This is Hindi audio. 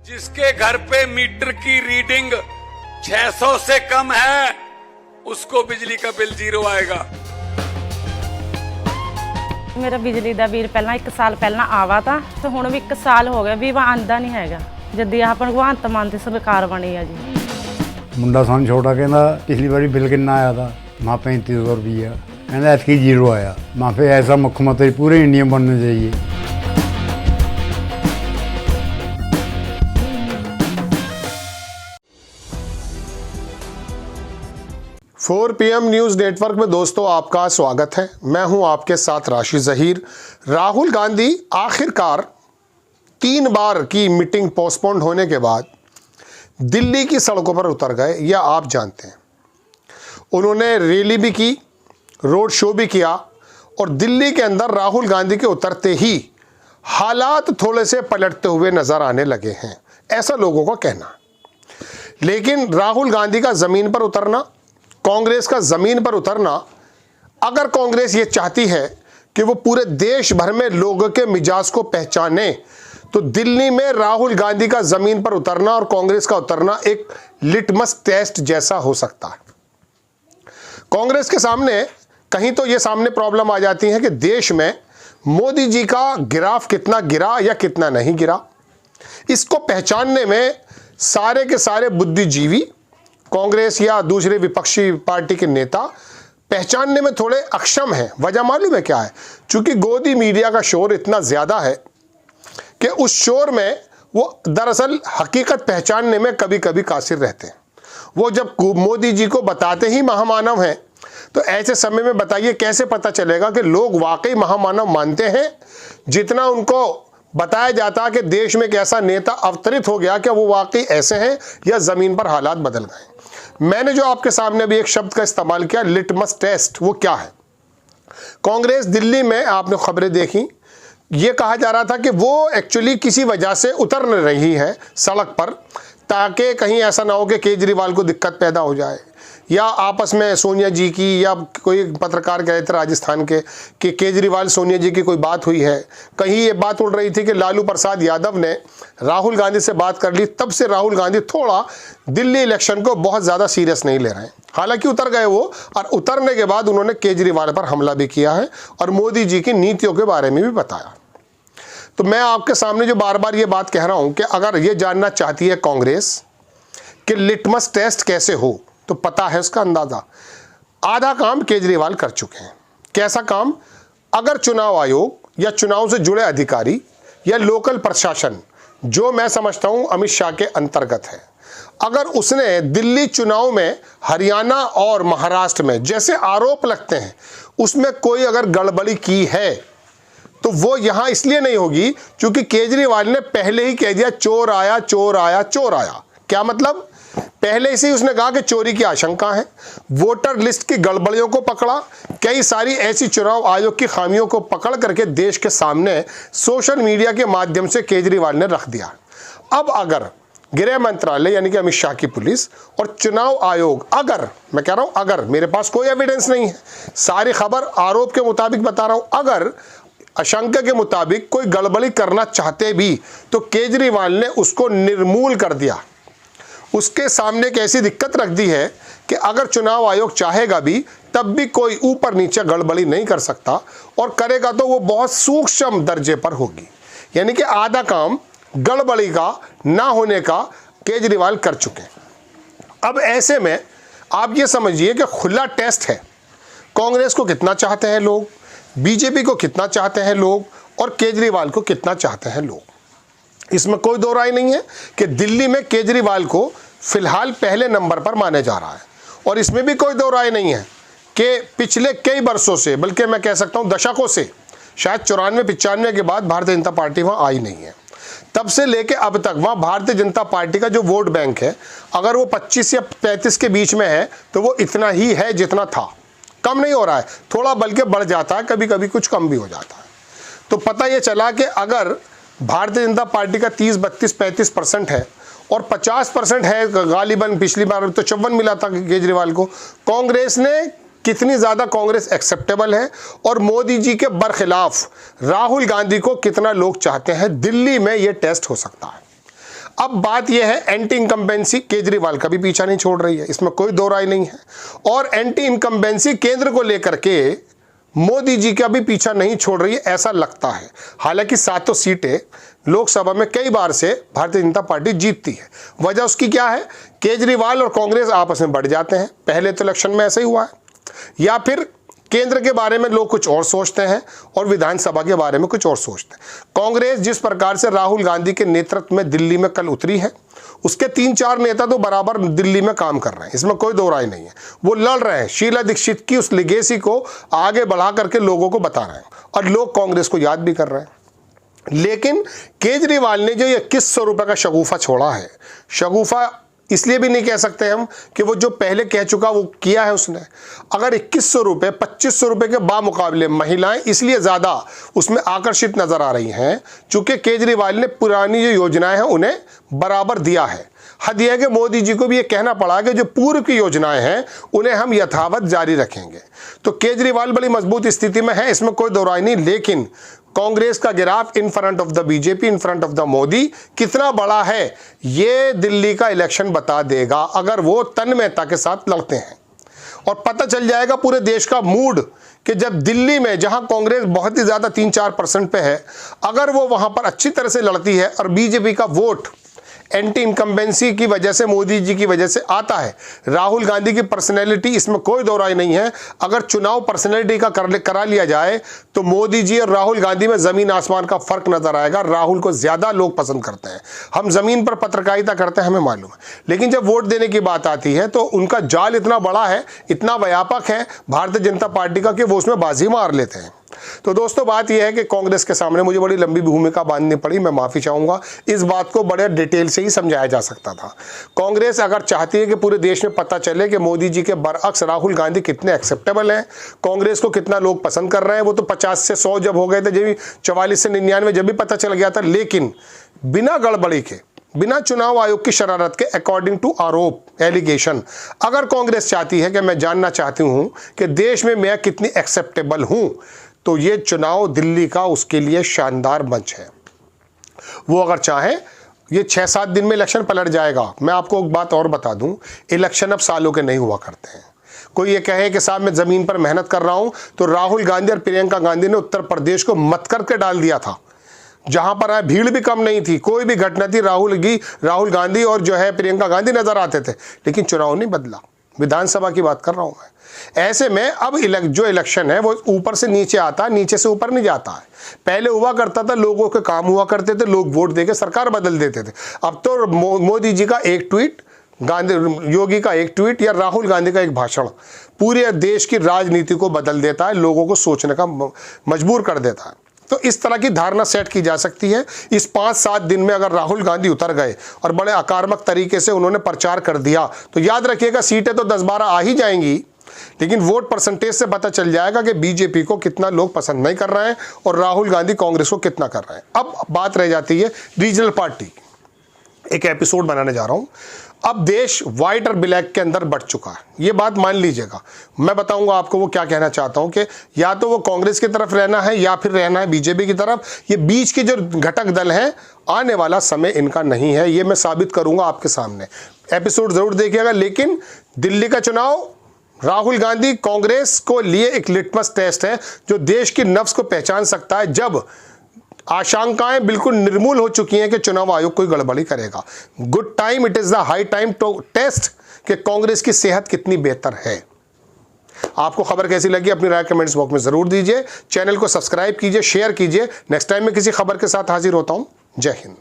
जिसके घर पे मीटर की रीडिंग 600 से कम है उसको बिजली का बिल 0 आएगा। मेरा बिजली ਦਾ ਬਿੱਲ ਪਹਿਲਾਂ 1 ਸਾਲ ਪਹਿਲਾਂ ਆਵਾ ਤਾਂ ਤੇ ਹੁਣ ਵੀ 1 ਸਾਲ ਹੋ ਗਿਆ ਵੀ ਆਂਦਾ ਨਹੀਂ ਹੈਗਾ ਜਦ ਆਹ ਭਗਵੰਤ ਮਾਨ ਦੀ ਸਰਕਾਰ ਬਣੀ ਆ ਜੀ। ਮੁੰਡਾ ਸਾਨੂੰ ਛੋਟਾ ਕਹਿੰਦਾ ਪਿਛਲੀ ਵਾਰੀ ਬਿੱਲ ਕਿੰਨਾ ਆਇਆ था माँ 3500 रुपया कहना ऐसी 0 आया। माँ पे ऐसा मुख्यमंत्री पूरे इंडिया में बनना चाहिए। 4 PM न्यूज़ नेटवर्क में दोस्तों आपका स्वागत है। मैं हूं आपके साथ राशि ज़हीर। राहुल गांधी आखिरकार 3 बार की मीटिंग पोस्टपोन्ड होने के बाद दिल्ली की सड़कों पर उतर गए, यह आप जानते हैं। उन्होंने रैली भी की, रोड शो भी किया और दिल्ली के अंदर राहुल गांधी के उतरते ही हालात थोड़े से पलटते हुए नज़र आने लगे हैं, ऐसा लोगों का कहना। लेकिन राहुल गांधी का ज़मीन पर उतरना, कांग्रेस का ज़मीन पर उतरना, अगर कांग्रेस ये चाहती है कि वो पूरे देश भर में लोगों के मिजाज को पहचाने तो दिल्ली में राहुल गांधी का ज़मीन पर उतरना और कांग्रेस का उतरना एक लिटमस टेस्ट जैसा हो सकता है। कांग्रेस के सामने कहीं तो ये सामने प्रॉब्लम आ जाती है कि देश में मोदी जी का गिराफ कितना गिरा या कितना नहीं गिरा, इसको पहचानने में सारे के सारे बुद्धिजीवी, कांग्रेस या दूसरे विपक्षी पार्टी के नेता पहचानने में थोड़े अक्षम हैं। वजह मालूम है क्या है? चूंकि गोदी मीडिया का शोर इतना ज़्यादा है कि उस शोर में वो दरअसल हकीकत पहचानने में कभी कभी कासिर रहते हैं। वो जब मोदी जी को बताते ही महामानव हैं तो ऐसे समय में बताइए कैसे पता चलेगा कि लोग वाकई महामानव मानते हैं, जितना उनको बताया जाता कि देश में एक ऐसा नेता अवतरित हो गया कि वो वाकई ऐसे हैं या ज़मीन पर हालात बदल गए। मैंने जो आपके सामने अभी एक शब्द का इस्तेमाल किया, लिटमस टेस्ट, वो क्या है? कांग्रेस दिल्ली में आपने खबरें देखी, ये कहा जा रहा था कि वो एक्चुअली किसी वजह से उतर नहीं रही है सड़क पर ताकि कहीं ऐसा ना हो कि केजरीवाल को दिक्कत पैदा हो जाए, या आपस में सोनिया जी की, या कोई पत्रकार कह रहे थे राजस्थान के कि केजरीवाल सोनिया जी की कोई बात हुई है। कहीं ये बात उड़ रही थी कि लालू प्रसाद यादव ने राहुल गांधी से बात कर ली, तब से राहुल गांधी थोड़ा दिल्ली इलेक्शन को बहुत ज़्यादा सीरियस नहीं ले रहे हैं। हालांकि उतर गए वो, और उतरने के बाद उन्होंने केजरीवाल पर हमला भी किया है और मोदी जी की नीतियों के बारे में भी बताया। तो मैं आपके सामने जो बार बार ये बात कह रहा हूँ कि अगर ये जानना चाहती है कांग्रेस कि लिटमस टेस्ट कैसे हो, तो पता है उसका अंदाज़ा। आधा काम केजरीवाल कर चुके हैं। कैसा काम? अगर चुनाव आयोग या चुनाव से जुड़े अधिकारी या लोकल प्रशासन, जो मैं समझता हूं अमित शाह के अंतर्गत है, अगर उसने दिल्ली चुनाव में हरियाणा और महाराष्ट्र में जैसे आरोप लगते हैं उसमें कोई अगर गड़बड़ी की है तो वो यहां इसलिए नहीं होगी क्योंकि केजरीवाल ने पहले ही कह दिया चोर आया चोर आया चोर आया। क्या मतलब? पहले से ही उसने कहा कि चोरी की आशंका है, वोटर लिस्ट की गड़बड़ियों को पकड़ा, कई सारी ऐसी चुनाव आयोग की खामियों को पकड़ करके देश के सामने सोशल मीडिया के माध्यम से केजरीवाल ने रख दिया। अब अगर गृह मंत्रालय यानी कि अमित शाह की पुलिस और चुनाव आयोग, अगर मैं कह रहा हूं अगर, मेरे पास कोई एविडेंस नहीं है, सारी खबर आरोप के मुताबिक बता रहा हूं, अगर आशंका के मुताबिक कोई गड़बड़ी करना चाहते भी तो केजरीवाल ने उसको निर्मूल कर दिया। उसके सामने एक ऐसी दिक्कत रख दी है कि अगर चुनाव आयोग चाहेगा भी तब भी कोई ऊपर नीचे गड़बड़ी नहीं कर सकता, और करेगा तो वो बहुत सूक्ष्म दर्जे पर होगी। यानी कि आधा काम गड़बड़ी का ना होने का केजरीवाल कर चुके हैं। अब ऐसे में आप ये समझिए कि खुला टेस्ट है, कांग्रेस को कितना चाहते हैं लोग, बीजेपी को कितना चाहते हैं लोग, और केजरीवाल को कितना चाहते हैं लोग। इसमें कोई दो राय नहीं है कि दिल्ली में केजरीवाल को फिलहाल पहले नंबर पर माने जा रहा है, और इसमें भी कोई दो राय नहीं है कि पिछले कई वर्षों से, बल्कि मैं कह सकता हूं दशकों से, शायद 94-95 के बाद भारतीय जनता पार्टी वहां आई नहीं है, तब से लेके अब तक वहां भारतीय जनता पार्टी का जो वोट बैंक है, अगर वो 25 या 35 के बीच में है तो वो इतना ही है जितना था, कम नहीं हो रहा है, थोड़ा बल्कि बढ़ जाता है, कभी कभी कुछ कम भी हो जाता है। तो पता ये चला कि अगर भारतीय जनता पार्टी का 30, 32, 35% है और 50% है गालिबन, पिछली बार तो 54 मिला था केजरीवाल को, कांग्रेस ने कितनी ज़्यादा कांग्रेस एक्सेप्टेबल है और मोदी जी के बरखिलाफ राहुल गांधी को कितना लोग चाहते हैं, दिल्ली में ये टेस्ट हो सकता है। अब बात यह है, एंटी इनकम्बेंसी केजरीवाल का भी पीछा नहीं छोड़ रही है, इसमें कोई दो राय नहीं है। और एंटी इनकम्बेंसी केंद्र को लेकर के मोदी जी का भी पीछा नहीं छोड़ रही है, ऐसा लगता है। हालांकि 7 सीटें लोकसभा में कई बार से भारतीय जनता पार्टी जीतती है। वजह उसकी क्या है? केजरीवाल और कांग्रेस आपस में बढ़ जाते हैं। पहले तो इलेक्शन में ऐसा ही हुआ है। या फिर केंद्र के बारे में लोग कुछ और सोचते हैं और विधानसभा के बारे में कुछ और सोचते हैं। कांग्रेस जिस प्रकार से राहुल गांधी के नेतृत्व में दिल्ली में कल उतरी है, उसके 3-4 नेता तो बराबर दिल्ली में काम कर रहे हैं, इसमें कोई दो राय नहीं है। वो लड़ रहे हैं, शीला दीक्षित की उस लेगेसी को आगे बढ़ा करके लोगों को बता रहे हैं और लोग कांग्रेस को याद भी कर रहे हैं। लेकिन केजरीवाल ने जो 2100 रुपये का शगुफा छोड़ा है, शगुफा इसलिए भी नहीं कह सकते हम कि वो जो पहले कह चुका वो किया है उसने। अगर 2100 रुपये 2500 रुपये के बामुकाबले महिलाएं इसलिए ज़्यादा उसमें आकर्षित नज़र आ रही हैं चूँकि केजरीवाल ने पुरानी जो योजनाएं हैं उन्हें बराबर दिया है। हद यह है कि मोदी जी को भी ये कहना पड़ा कि जो पूर्व की योजनाएं हैं उन्हें हम यथावत जारी रखेंगे। तो केजरीवाल बड़ी मजबूत स्थिति में है, इसमें कोई दो राय नहीं। लेकिन कांग्रेस का graph in front of the BJP, in front of the Modi कितना बड़ा है, ये दिल्ली का इलेक्शन बता देगा अगर वो तन्मयता के साथ लड़ते हैं। और पता चल जाएगा पूरे देश का मूड कि जब दिल्ली में जहां कांग्रेस बहुत ही ज़्यादा 3-4% पे है, अगर वो वहां पर अच्छी तरह से लड़ती है और बीजेपी का वोट एंटी इनकम्बेंसी की वजह से, मोदी जी की वजह से आता है। राहुल गांधी की पर्सनैलिटी, इसमें कोई दो राय नहीं है। अगर चुनाव पर्सनैलिटी का करा लिया जाए तो मोदी जी और राहुल गांधी में ज़मीन आसमान का फ़र्क नज़र आएगा। राहुल को ज़्यादा लोग पसंद करते हैं। हम ज़मीन पर पत्रकारिता करते हैं, हमें मालूम है। लेकिन जब वोट देने की बात आती है तो उनका जाल इतना बड़ा है, इतना व्यापक है भारतीय जनता पार्टी का कि वो उसमें बाजी मार लेते हैं। तो दोस्तों बात यह है कि कांग्रेस के सामने मुझे बड़ी लंबी भूमिका बांधनी पड़ी, मैं माफ़ी चाहूँगा। इस बात को बड़े डिटेल से ही समझाया जा सकता था। कांग्रेस अगर चाहती है कि पूरे देश में पता चले कि मोदी जी के बरअक्स राहुल गांधी कितने एक्सेप्टेबल हैं, कांग्रेस को कितना लोग पसंद कर रहे हैं, वो तो 50 से 100 जब हो गए थे, जब 44 से 99 जब भी पता चल गया था। लेकिन बिना गड़बड़ी के, बिना चुनाव आयोग की शरारत के, अकॉर्डिंग टू आरोप, एलिगेशन, अगर कांग्रेस चाहती है कि मैं जानना चाहती हूँ कि देश में मैं कितनी एक्सेप्टेबल हूँ, तो ये चुनाव दिल्ली का उसके लिए शानदार मंच है। वो अगर चाहें, ये 6-7 दिन में इलेक्शन पलट जाएगा। मैं आपको एक बात और बता दूं, इलेक्शन अब सालों के नहीं हुआ करते हैं। कोई ये कहे कि साहब मैं ज़मीन पर मेहनत कर रहा हूं, तो राहुल गांधी और प्रियंका गांधी ने उत्तर प्रदेश को मत करके डाल दिया था। जहां पर भीड़ भी कम नहीं थी, कोई भी घटना थी, राहुल गांधी और जो है प्रियंका गांधी नजर आते थे, लेकिन चुनाव नहीं बदला। विधानसभा की बात कर रहा हूं मैं। ऐसे में अब जो इलेक्शन है वो ऊपर से नीचे आता है, नीचे से ऊपर नहीं जाता है। पहले हुआ करता था, लोगों के काम हुआ करते थे, लोग वोट देके सरकार बदल देते थे। अब तो मोदी जी का एक ट्वीट, योगी का एक ट्वीट या राहुल गांधी का एक भाषण पूरे देश की राजनीति को बदल देता है, लोगों को सोचने का मजबूर कर देता है। तो इस तरह की धारणा सेट की जा सकती है। इस 5-7 दिन में अगर राहुल गांधी उतर गए और बड़े आक्रामक तरीके से उन्होंने प्रचार कर दिया, तो याद रखिएगा सीटें तो 10-12 आ ही जाएंगी, लेकिन वोट परसेंटेज से पता चल जाएगा कि बीजेपी को कितना लोग पसंद नहीं कर रहे हैं और राहुल गांधी कांग्रेस को कितना कर रहे हैं। अब बात रह जाती है रीजनल पार्टी। एक एपिसोड बनाने जा रहा हूं। अब देश व्हाइट और ब्लैक के अंदर बढ़ चुका है, ये बात मान लीजिएगा। मैं बताऊंगा आपको वो क्या कहना चाहता हूं कि या तो वो कांग्रेस की तरफ रहना है या फिर रहना है बीजेपी की तरफ। ये बीच के जो घटक दल हैं, आने वाला समय इनका नहीं है, ये मैं साबित करूंगा आपके सामने। एपिसोड जरूर देखिएगा। लेकिन दिल्ली का चुनाव राहुल गांधी कांग्रेस को लिए एक लिटमस टेस्ट है जो देश की नब्ज को पहचान सकता है, जब आशंकाएं बिल्कुल निर्मूल हो चुकी हैं कि चुनाव आयोग कोई गड़बड़ी करेगा। Good time, it is the high time to test कि कांग्रेस की सेहत कितनी बेहतर है। आपको खबर कैसी लगी अपनी राय कमेंट्स बॉक्स में जरूर दीजिए। चैनल को सब्सक्राइब कीजिए, शेयर कीजिए। नेक्स्ट टाइम मैं किसी खबर के साथ हाजिर होता हूं। जय हिंद।